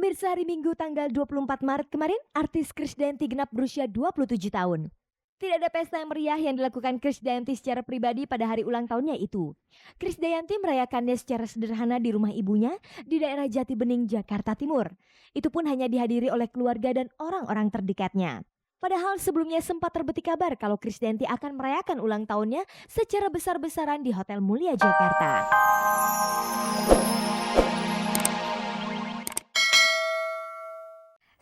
Pemirsa, hari Minggu tanggal 24 Maret kemarin, artis Krisdayanti genap berusia 27 tahun. Tidak ada pesta yang meriah yang dilakukan Krisdayanti secara pribadi pada hari ulang tahunnya itu. Krisdayanti merayakannya secara sederhana di rumah ibunya di daerah Jati Bening, Jakarta Timur. Itu pun hanya dihadiri oleh keluarga dan orang-orang terdekatnya. Padahal sebelumnya sempat terbetik kabar kalau Krisdayanti akan merayakan ulang tahunnya secara besar-besaran di Hotel Mulia Jakarta.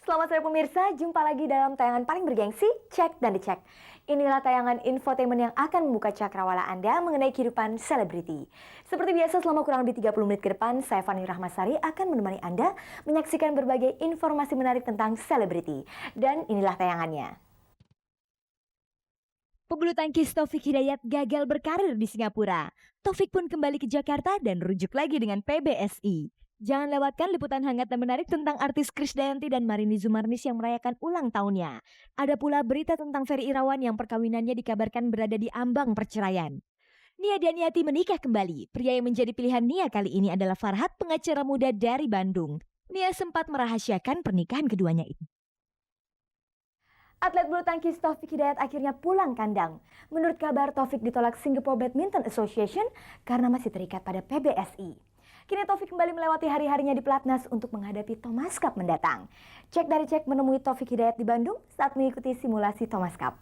Selamat sore pemirsa, jumpa lagi dalam tayangan paling bergengsi, Cek dan Dicek. Inilah tayangan infotainment yang akan membuka cakrawala Anda mengenai kehidupan selebriti. Seperti biasa selama kurang lebih 30 menit ke depan, saya Fani Rahmasari akan menemani Anda menyaksikan berbagai informasi menarik tentang selebriti. Dan inilah tayangannya. Pebulu tangkis Taufik Hidayat gagal berkarir di Singapura. Taufik pun kembali ke Jakarta dan rujuk lagi dengan PBSI. Jangan lewatkan liputan hangat dan menarik tentang artis Krisdayanti dan Marini Zumarnis yang merayakan ulang tahunnya. Ada pula berita tentang Ferry Irawan yang perkawinannya dikabarkan berada di ambang perceraian. Nia Daniati menikah kembali. Pria yang menjadi pilihan Nia kali ini adalah Farhat, pengacara muda dari Bandung. Nia sempat merahasiakan pernikahan keduanya itu. Atlet bulu tangkis Taufik Hidayat akhirnya pulang kandang. Menurut kabar, Taufik ditolak Singapore Badminton Association karena masih terikat pada PBSI. Kini Taufik kembali melewati hari-harinya di Pelatnas untuk menghadapi Thomas Cup mendatang. Cek dari Cek menemui Taufik Hidayat di Bandung saat mengikuti simulasi Thomas Cup.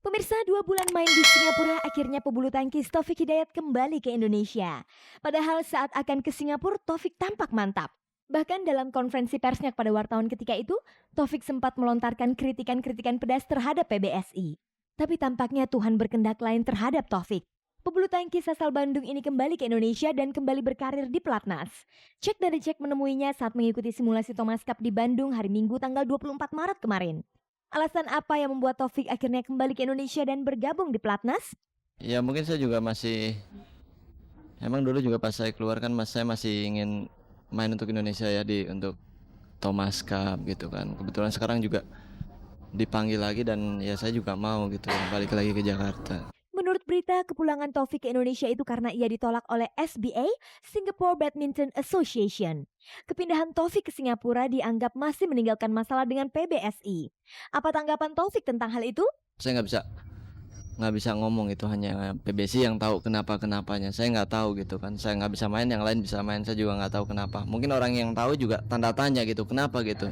Pemirsa, 2 bulan main di Singapura, akhirnya pebulu tangkis Taufik Hidayat kembali ke Indonesia. Padahal saat akan ke Singapura, Taufik tampak mantap. Bahkan dalam konferensi persnya kepada wartawan ketika itu, Taufik sempat melontarkan kritikan-kritikan pedas terhadap PBSI. Tapi tampaknya Tuhan berkehendak lain terhadap Taufik. Pebulu tangkis asal Bandung ini kembali ke Indonesia dan kembali berkarir di Pelatnas. Cek dari Cek menemuinya saat mengikuti simulasi Thomas Cup di Bandung hari Minggu tanggal 24 Maret kemarin. Alasan apa yang membuat Taufik akhirnya kembali ke Indonesia dan bergabung di Pelatnas? Ya mungkin saya juga emang dulu juga pas saya keluar kan saya masih ingin main untuk Indonesia ya untuk Thomas Cup gitu kan. Kebetulan sekarang juga dipanggil lagi dan ya saya juga mau gitu balik lagi ke Jakarta. Menurut berita, kepulangan Taufik ke Indonesia itu karena ia ditolak oleh SBA, Singapore Badminton Association. Kepindahan Taufik ke Singapura dianggap masih meninggalkan masalah dengan PBSI. Apa tanggapan Taufik tentang hal itu? Saya nggak bisa ngomong, itu hanya PBSI yang tahu kenapanya. Saya nggak tahu gitu kan. Saya nggak bisa main, yang lain bisa main. Saya juga nggak tahu kenapa. Mungkin orang yang tahu juga tanda tanya gitu, kenapa gitu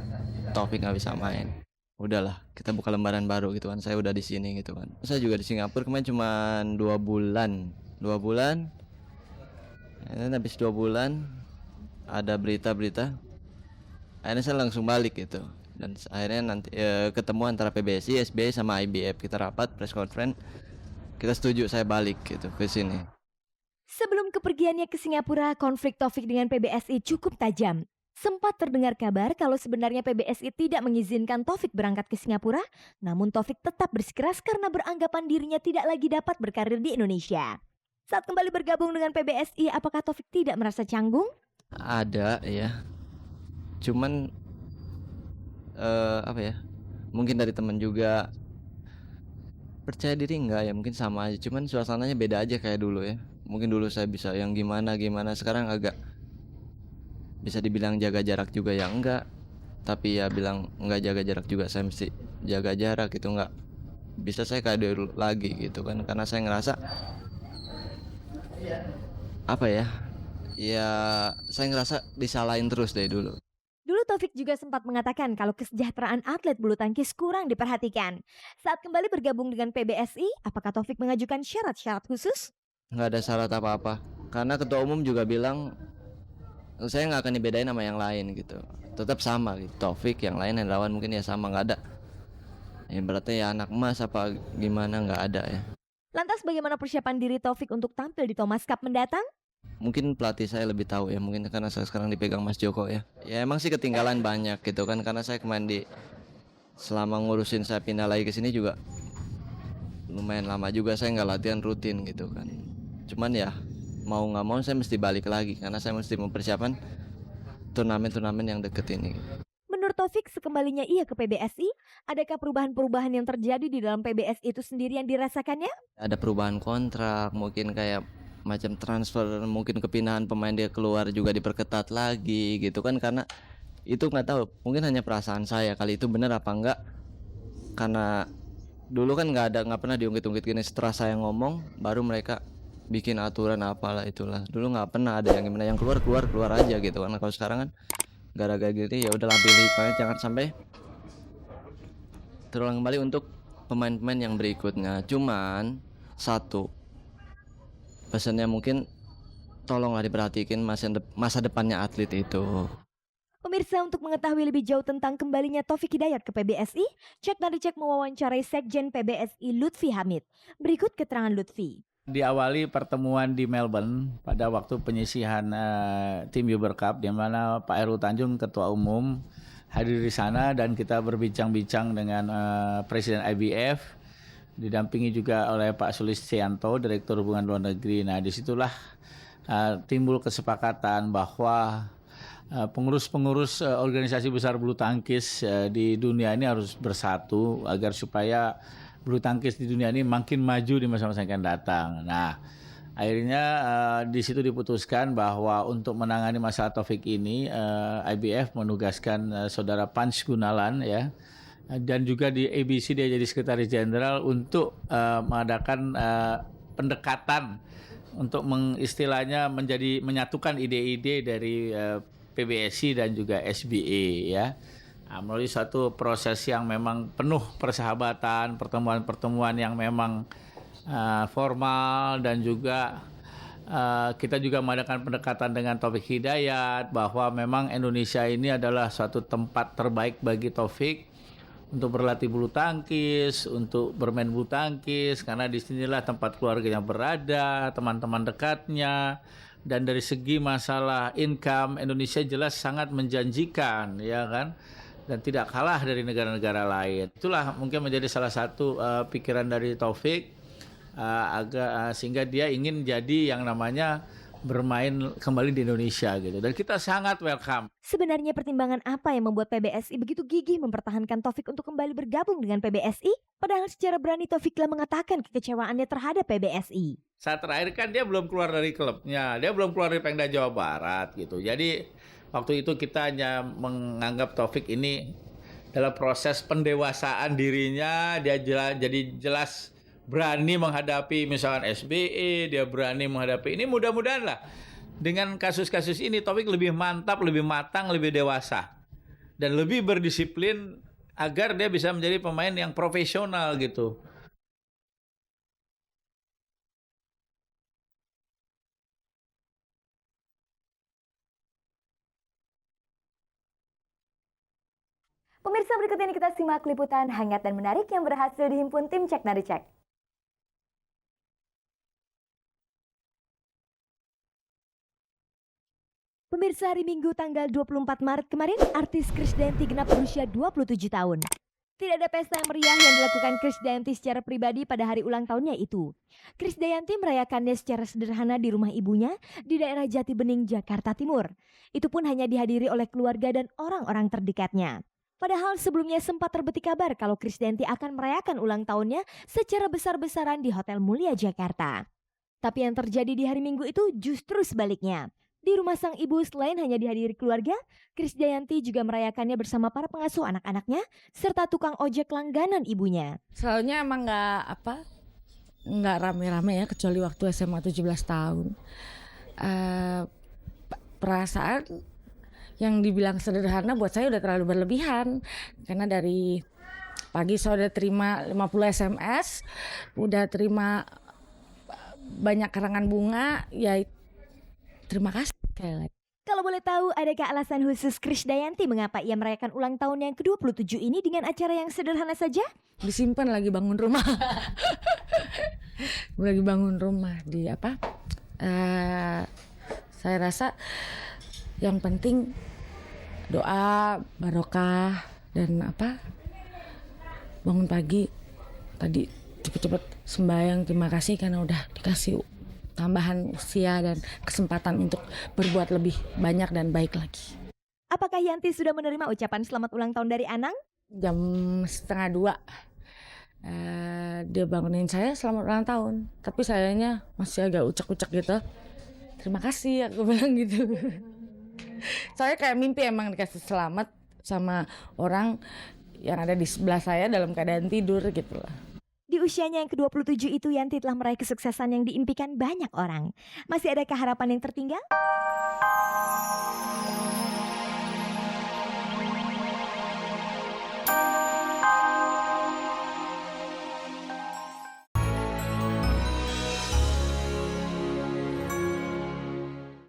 Taufik nggak bisa main. Udahlah, kita buka lembaran baru gitu kan. Saya udah di sini gitu kan. Saya juga di Singapura kemarin cuma 2 bulan. Dan habis 2 bulan ada berita. Akhirnya saya langsung balik gitu. Dan akhirnya nanti ketemu antara PBSI, SBI sama IBF. Kita rapat press conference. Kita setuju saya balik gitu ke sini. Sebelum kepergiannya ke Singapura, konflik Taufik dengan PBSI cukup tajam. Sempat terdengar kabar kalau sebenarnya PBSI tidak mengizinkan Taufik berangkat ke Singapura, namun Taufik tetap bersikeras karena beranggapan dirinya tidak lagi dapat berkarir di Indonesia. Saat kembali bergabung dengan PBSI, apakah Taufik tidak merasa canggung? Ada ya, cuman mungkin dari teman juga. Percaya diri enggak ya, mungkin sama aja, cuman suasananya beda aja kayak dulu ya. Mungkin dulu saya bisa yang gimana, sekarang agak bisa dibilang jaga jarak juga ya enggak, tapi ya bilang enggak jaga jarak juga saya mesti jaga jarak gitu, enggak bisa saya kayak dulu lagi gitu kan, karena saya ngerasa saya ngerasa disalahin terus dari dulu. Dulu Taufik juga sempat mengatakan kalau kesejahteraan atlet bulu tangkis kurang diperhatikan. Saat kembali bergabung dengan PBSI, apakah Taufik mengajukan syarat-syarat khusus? Nggak ada syarat apa-apa, karena ketua umum juga bilang saya nggak akan dibedain sama yang lain gitu, tetap sama gitu. Taufik, yang lain Hendrawan mungkin ya sama, nggak ada ya berarti ya anak emas apa gimana, nggak ada ya. Lantas bagaimana persiapan diri Taufik untuk tampil di Thomas Cup mendatang? Mungkin pelatih saya lebih tahu ya, mungkin karena saya sekarang dipegang Mas Joko ya. Ya emang sih ketinggalan banyak gitu kan, karena saya kemarin selama ngurusin saya pindah lagi ke sini juga lumayan lama juga saya nggak latihan rutin gitu kan. Cuman ya mau nggak mau saya mesti balik lagi karena saya mesti mempersiapkan turnamen yang deket ini. Menurut Taufik, sekembalinya ia ke PBSI Adakah perubahan-perubahan yang terjadi di dalam PBS itu sendiri yang dirasakannya? Ada perubahan kontrak, mungkin kayak macam transfer, mungkin kepindahan pemain dia keluar juga diperketat lagi gitu kan, karena itu nggak tahu, mungkin hanya perasaan saya kali itu benar apa enggak, karena dulu kan nggak pernah diungkit-ungkit gini, setelah saya ngomong baru mereka bikin aturan apalah itulah. Dulu nggak pernah ada yang gimana, yang keluar aja gitu kan. Kalau sekarang kan gara-gara gitu ya udahlah, pilih pokoknya jangan sampai terulang kembali untuk pemain-pemain yang berikutnya. Cuman satu pesannya mungkin tolonglah diperhatikan masa depannya atlet itu. Pemirsa, untuk mengetahui lebih jauh tentang kembalinya Taufik Hidayat ke PBSI, Cek Nari Cek mewawancarai Sekjen PBSI Lutfi Hamid. Berikut keterangan Lutfi. Diawali pertemuan di Melbourne pada waktu penyisihan tim Uber Cup, di mana Pak Heru Tanjung, Ketua Umum, hadir di sana dan kita berbincang-bincang dengan Presiden IBF, didampingi juga oleh Pak Sulistianto, Direktur Hubungan Luar Negeri. Nah, disitulah timbul kesepakatan bahwa pengurus-pengurus organisasi besar bulu tangkis di dunia ini harus bersatu agar supaya bulu tangkis di dunia ini makin maju di masa-masa yang akan datang. Nah, akhirnya di situ diputuskan bahwa untuk menangani masalah Taufik ini, IBF menugaskan saudara Pans Gunalan ya, dan juga di ABC dia jadi sekretaris jenderal untuk mengadakan pendekatan untuk mengistilahnya menyatukan ide-ide dari PBSI dan juga SBA ya. Nah, melalui suatu proses yang memang penuh persahabatan, pertemuan-pertemuan yang memang formal, dan juga kita juga mengadakan pendekatan dengan Taufik Hidayat bahwa memang Indonesia ini adalah suatu tempat terbaik bagi Taufik untuk berlatih bulu tangkis, untuk bermain bulu tangkis, karena disinilah tempat keluarganya berada, teman-teman dekatnya. Dan dari segi masalah income, Indonesia jelas sangat menjanjikan, ya kan, dan tidak kalah dari negara-negara lain. Itulah mungkin menjadi salah satu pikiran dari Taufik, sehingga dia ingin jadi yang namanya bermain kembali di Indonesia gitu. Dan kita sangat welcome. Sebenarnya pertimbangan apa yang membuat PBSI begitu gigih mempertahankan Taufik untuk kembali bergabung dengan PBSI? Padahal secara berani Taufik telah mengatakan kekecewaannya terhadap PBSI. Saat terakhir kan dia belum keluar dari klubnya, dia belum keluar dari Pemda Jawa Barat gitu. Jadi waktu itu kita hanya menganggap Taufik ini dalam proses pendewasaan dirinya, dia jadi jelas berani menghadapi misalkan SBE, dia berani menghadapi ini. Mudah-mudahan lah dengan kasus-kasus ini Taufik lebih mantap, lebih matang, lebih dewasa dan lebih berdisiplin agar dia bisa menjadi pemain yang profesional gitu. Pemirsa, berikut ini kita simak liputan hangat dan menarik yang berhasil dihimpun tim Cek Nari Cek. Pemirsa, hari Minggu tanggal 24 Maret kemarin, artis Krisdayanti genap berusia 27 tahun. Tidak ada pesta yang meriah yang dilakukan Krisdayanti secara pribadi pada hari ulang tahunnya itu. Krisdayanti merayakannya secara sederhana di rumah ibunya di daerah Jati Bening, Jakarta Timur. Itu pun hanya dihadiri oleh keluarga dan orang-orang terdekatnya. Padahal sebelumnya sempat terbetik kabar kalau Krisdayanti akan merayakan ulang tahunnya secara besar-besaran di Hotel Mulia Jakarta. Tapi yang terjadi di hari Minggu itu justru sebaliknya. Di rumah sang ibu selain hanya dihadiri keluarga, Krisdayanti juga merayakannya bersama para pengasuh anak-anaknya serta tukang ojek langganan ibunya. Soalnya emang nggak rame-rame ya, kecuali waktu SMA 17 tahun. Perasaan yang dibilang sederhana buat saya udah terlalu berlebihan, karena dari pagi saya udah terima 50 SMS, udah terima banyak karangan bunga, ya terima kasih. Kalau boleh tahu, adakah alasan khusus Krisdayanti mengapa ia merayakan ulang tahun yang ke-27 ini dengan acara yang sederhana saja? Disimpan lagi bangun rumah. Lagi bangun rumah di apa? Saya rasa yang penting doa, barokah, dan bangun pagi tadi cepet-cepet sembahyang, terima kasih karena udah dikasih tambahan usia dan kesempatan untuk berbuat lebih banyak dan baik lagi. Apakah Yanti sudah menerima ucapan selamat ulang tahun dari Anang? jam 1:30. Dia bangunin saya selamat ulang tahun, tapi sayanya masih agak ucek-ucek gitu. Terima kasih, aku bilang gitu. Saya kayak mimpi emang dikasih selamat sama orang yang ada di sebelah saya dalam keadaan tidur gitu lah. Di usianya yang ke-27 itu Yanti telah meraih kesuksesan yang diimpikan banyak orang. Masih adakah harapan yang tertinggal?